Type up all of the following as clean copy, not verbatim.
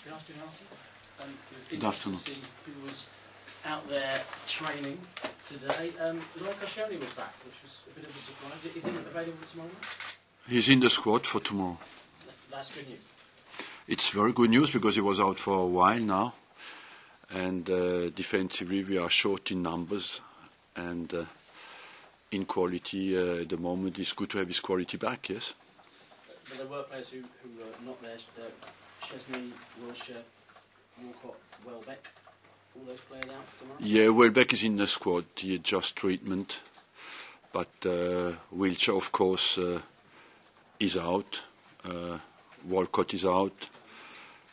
Good afternoon, Arsene. It was interesting to see who was out there training today. Koscielny was back, which was a bit of a surprise. Is he available tomorrow night? He's in the squad for tomorrow. That's good news. It's very good news because he was out for a while now, and defensively we are short in numbers, and in quality at the moment it's good to have his quality back, yes. But there were players who were not there. Szczesny, Wilshere, Walcott, Welbeck, all those players out for tomorrow? Yeah, Welbeck is in the squad. He had just treatment, but Wilshere, of course, is out. Walcott is out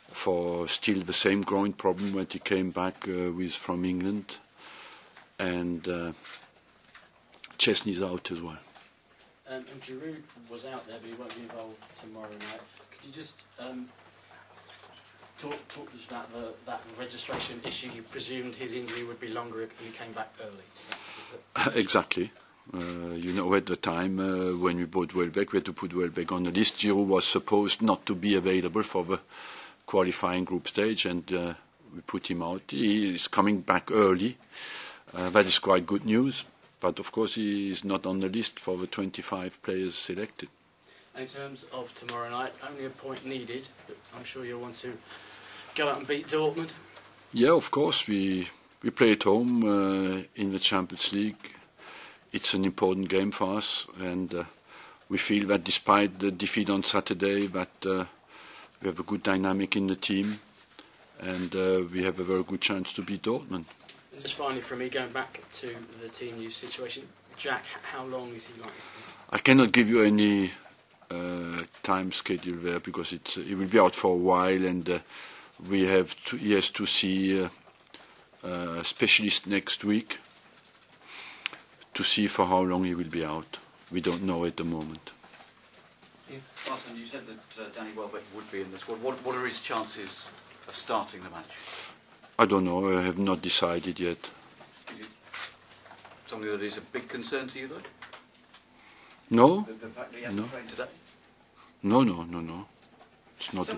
for still the same groin problem when he came back from England, and Szczesny is out as well. And Giroud was out there, but he won't be involved tomorrow night. Could you just talk to us about that registration issue? You presumed his injury would be longer if he came back early. Exactly. You know, at the time when we bought Welbeck, we had to put Welbeck on the list. Giroud was supposed not to be available for the qualifying group stage, and we put him out. He is coming back early. That is quite good news. But of course he is not on the list for the 25 players selected. And in terms of tomorrow night, only a point needed, but I'm sure you'll want to go out and beat Dortmund. Yeah, of course. We play at home in the Champions League. It's an important game for us, and we feel that despite the defeat on Saturday, that we have a good dynamic in the team, and we have a very good chance to beat Dortmund. Just finally, for me, going back to the team news situation, Jack, how long is he likely to be? I cannot give you any time schedule there because he will be out for a while, and he has to see a specialist next week to see for how long he will be out. We don't know at the moment. Arsene, you said that Danny Welbeck would be in the squad. What are his chances of starting the match? I don't know. I have not decided yet. Is it something that is a big concern to you, though? No. The fact that he hasn't trained today? No. It's not.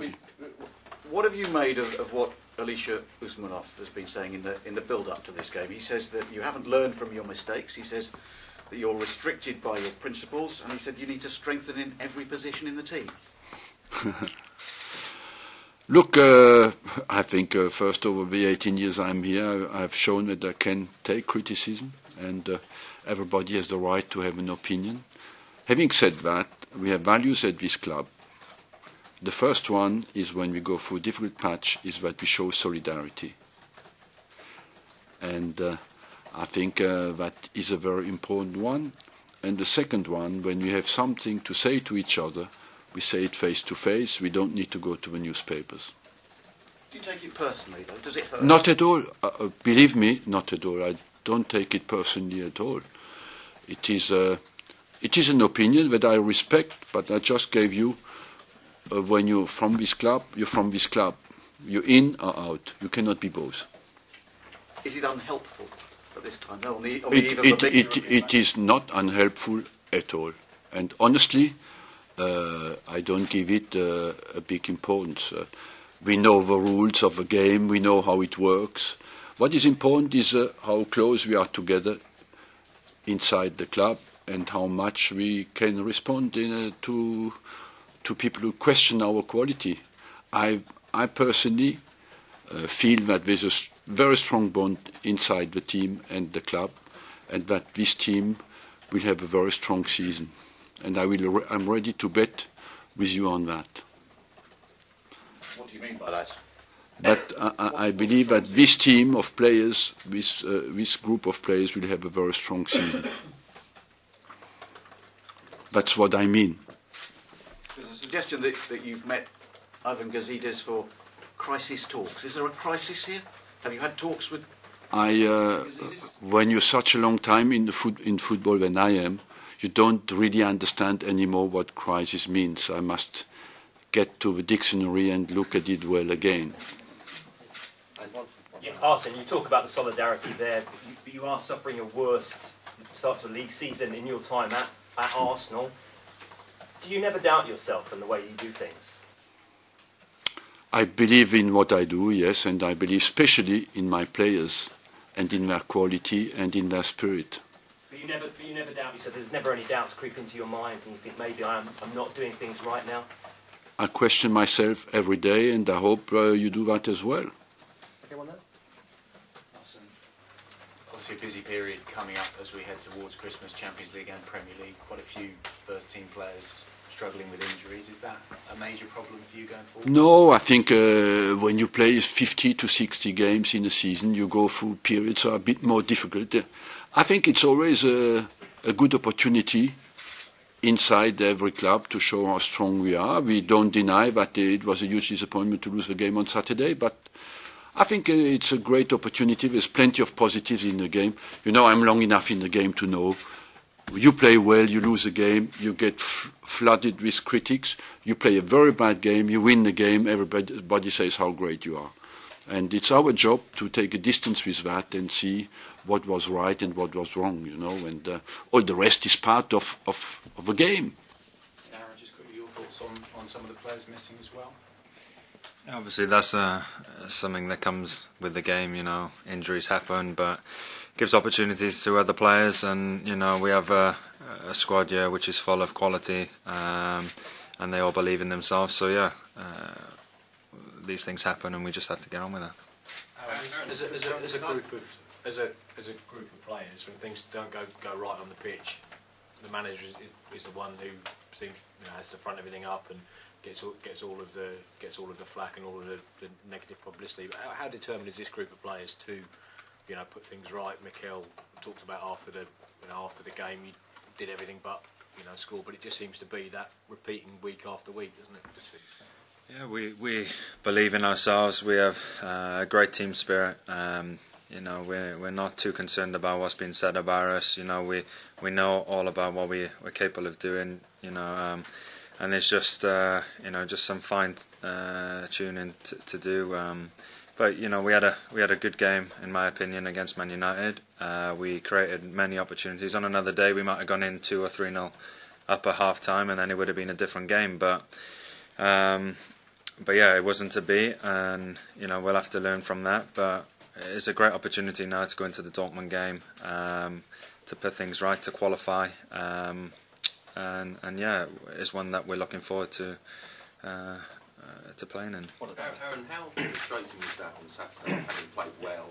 What have you made of what Alisher Usmanov has been saying in the build-up to this game? He says that you haven't learned from your mistakes. He says that you're restricted by your principles, and he said you need to strengthen in every position in the team. Look, I think first over the 18 years I'm here, I've shown that I can take criticism, and everybody has the right to have an opinion. Having said that, we have values at this club. The first one is when we go through a difficult patch is that we show solidarity. And I think that is a very important one. And the second one, when we have something to say to each other, we say it face to face. We don't need to go to the newspapers. Do you take it personally, though? Does it hurt? Not at all. Believe me, not at all. I don't take it personally at all. It is an opinion that I respect, but I just gave you, when you're from this club, you're from this club. You're in or out. You cannot be both. Is it unhelpful at this time? No, it is not unhelpful at all. And honestly, I don't give it a big importance. We know the rules of the game. We know how it works. What is important is how close we are together inside the club and how much we can respond to people who question our quality. I personally feel that there's a very strong bond inside the team and the club, and that this team will have a very strong season. And I'm ready to bet with you on that. What do you mean by that? But I believe that this team of players, this group of players, will have a very strong season. That's what I mean. There's a suggestion that you've met Ivan Gazidis for crisis talks. Is there a crisis here? Have you had talks with when you're such a long time in football than I am, you don't really understand anymore what crisis means. I must get to the dictionary and look at it well again. Yeah, Arsene, you talk about the solidarity there, but you are suffering your worst start to a league season in your time at Arsenal. Do you never doubt yourself and the way you do things? I believe in what I do, yes, and I believe especially in my players and in their quality and in their spirit. But you never doubt. You said there's never any doubts creep into your mind, and you think maybe I'm not doing things right now. I question myself every day, and I hope you do that as well. Anyone there? Obviously a busy period coming up as we head towards Christmas, Champions League and Premier League. Quite a few first-team players struggling with injuries. Is that a major problem for you going forward? No, I think when you play 50 to 60 games in a season, you go through periods that are a bit more difficult. I think it's always a good opportunity inside every club to show how strong we are. We don't deny that it was a huge disappointment to lose the game on Saturday, but I think it's a great opportunity. There's plenty of positives in the game. You know, I'm long enough in the game to know you play well, you lose a game, you get flooded with critics. You play a very bad game, you win the game, everybody says how great you are. And it's our job to take a distance with that and see what was right and what was wrong, you know, and all the rest is part of a game. Aaron, just quickly your thoughts on some of the players missing as well? Obviously that's something that comes with the game, you know, injuries happen, but gives opportunities to other players, and you know we have a squad here which is full of quality, and they all believe in themselves, so yeah, these things happen and we just have to get on with it. As a group of players, when things don't go right on the pitch, the manager is the one who seems, you know, has to front everything up and gets all of the flack and all of the negative publicity. But how determined is this group of players to, you know, put things right? Mikel talked about after the game, you did everything but, you know, score. But it just seems to be that repeating week after week, doesn't it? Yeah, we believe in ourselves. We have a great team spirit. You know, we're not too concerned about what's been said about us. You know, we know all about what we're capable of doing. You know, and it's just you know, just some fine tuning to do. But you know, we had a good game in my opinion against Man United. We created many opportunities. On another day, we might have gone in 2 or 3-0 up at half time, and then it would have been a different game. But yeah, it wasn't to be, and you know, we'll have to learn from that. But it's a great opportunity now to go into the Dortmund game, to put things right, to qualify, and yeah, it's one that we're looking forward to playing in. What about Aaron? How frustrating was that on Saturday, having played well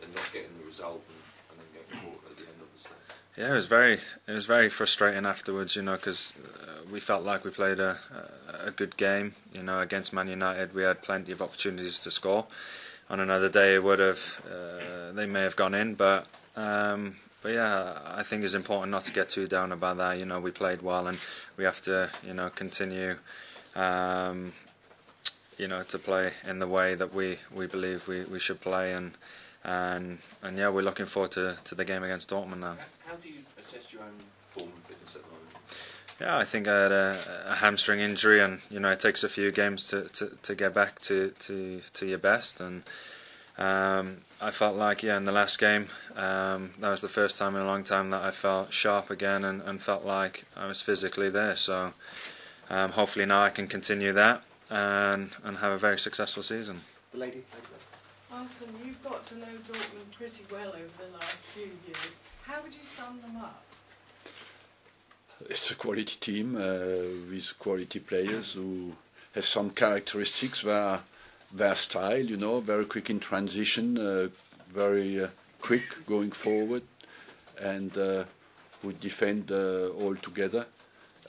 and not getting the result and then getting caught at the end, obviously? Yeah, it was very frustrating afterwards, you know, because we felt like we played a good game, you know, against Man United. We had plenty of opportunities to score. On another day, it would have, they may have gone in, but yeah, I think it's important not to get too down about that. You know, we played well, and we have to, you know, continue, you know, to play in the way that we believe we should play, and yeah, we're looking forward to the game against Dortmund now. How do you assess your own form and fitness at the moment? Yeah, I think I had a hamstring injury, and you know, it takes a few games to get back to your best, and I felt like, yeah, in the last game, that was the first time in a long time that I felt sharp again and felt like I was physically there. So hopefully now I can continue that and have a very successful season. The lady. Arsene, you've got to know Dortmund pretty well over the last few years. How would you sum them up? It's a quality team with quality players who have some characteristics. Their style, you know, very quick in transition, very quick going forward, and who defend all together.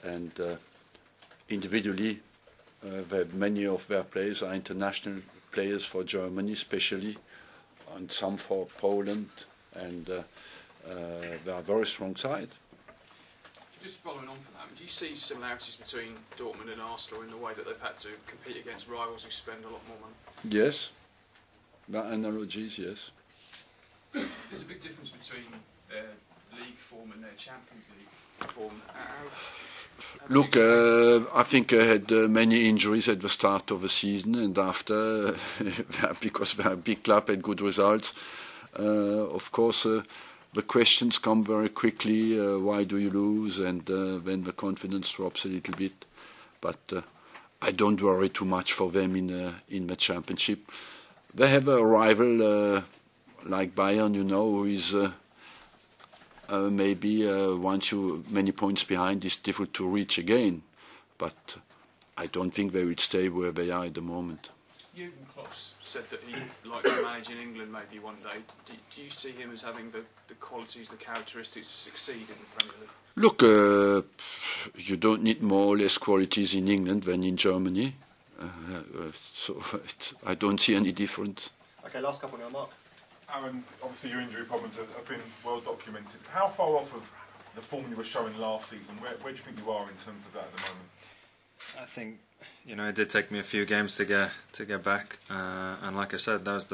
And individually, many of their players are international players for Germany, especially, and some for Poland, and they are a very strong side. Just following on from that, do you see similarities between Dortmund and Arsenal in the way that they've had to compete against rivals who spend a lot more money? Yes, that analogies, yes. There's a big difference between their league form and their Champions League form. Look, I think I had many injuries at the start of the season, and after, because they're a big club and good results, of course, the questions come very quickly, why do you lose, and then the confidence drops a little bit. But I don't worry too much for them in the championship. They have a rival like Bayern, you know, who is maybe once you many points behind, it's difficult to reach again. But I don't think they will stay where they are at the moment. Jürgen Klopp said that he'd like to manage in England maybe one day. Do you see him as having the qualities, the characteristics to succeed in the Premier League? Look, you don't need more or less qualities in England than in Germany. So I don't see any difference. Okay, last couple now, Mark. Aaron, obviously your injury problems have been well documented. How far off of the form you were showing last season? Where do you think you are in terms of that at the moment? I think, you know, it did take me a few games to get back, and like I said, that was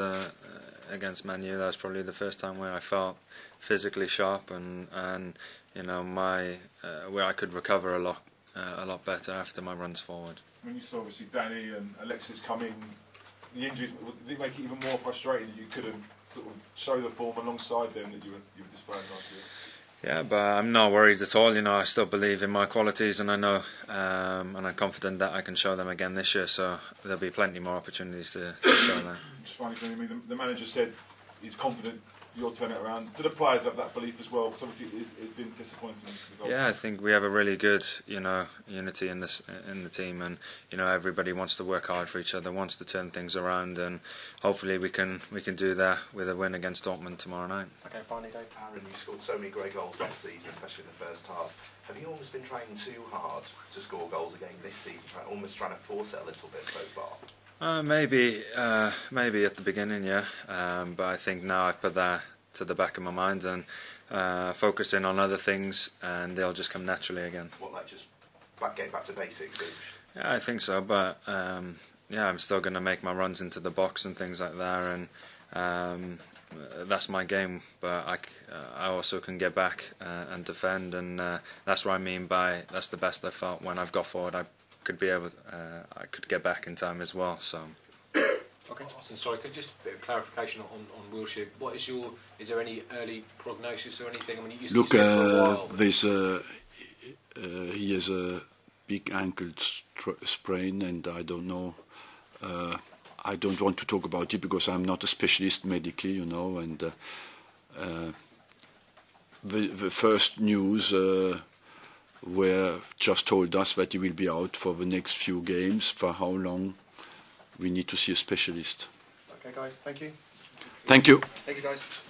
against Man U. That was probably the first time where I felt physically sharp and you know where I could recover a lot better after my runs forward. When you saw obviously Danny and Alexis come in, the injuries, did it make it even more frustrating that you couldn't sort of show the form alongside them that you were displaying last year? Yeah, but I'm not worried at all. You know, I still believe in my qualities, and I know, and I'm confident that I can show them again this year. So there'll be plenty more opportunities to show that. Just finally, I mean, the manager said he's confident you'll turn it around. Do the players have that belief as well? Because obviously it's been disappointing results. Yeah, I think we have a really good, you know, unity in the team, and you know everybody wants to work hard for each other, wants to turn things around, and hopefully we can do that with a win against Dortmund tomorrow night. Okay, finally, Dave. Aaron, you scored so many great goals last season, especially in the first half. Have you almost been trying too hard to score goals again this season, almost trying to force it a little bit so far? Maybe at the beginning, yeah, but I think now I've put that to the back of my mind and focusing on other things, and they'll just come naturally again. What, like just getting back to basics? Yeah, I think so, but yeah, I'm still going to make my runs into the box and things like that, and that's my game, but I also can get back and defend, and that's what I mean by that's the best I felt when I've got forward. I could get back in time as well, so. Okay. Arsene, sorry, could just a bit of clarification on Wilshere. Is there any early prognosis or anything? I mean, you look, for a while, he has a big ankle sprain, and I don't know. I don't want to talk about it because I'm not a specialist medically, you know. And the first news were just told us that he will be out for the next few games. For how long? We need to see a specialist. Okay, guys, thank you. Thank you. Thank you, guys.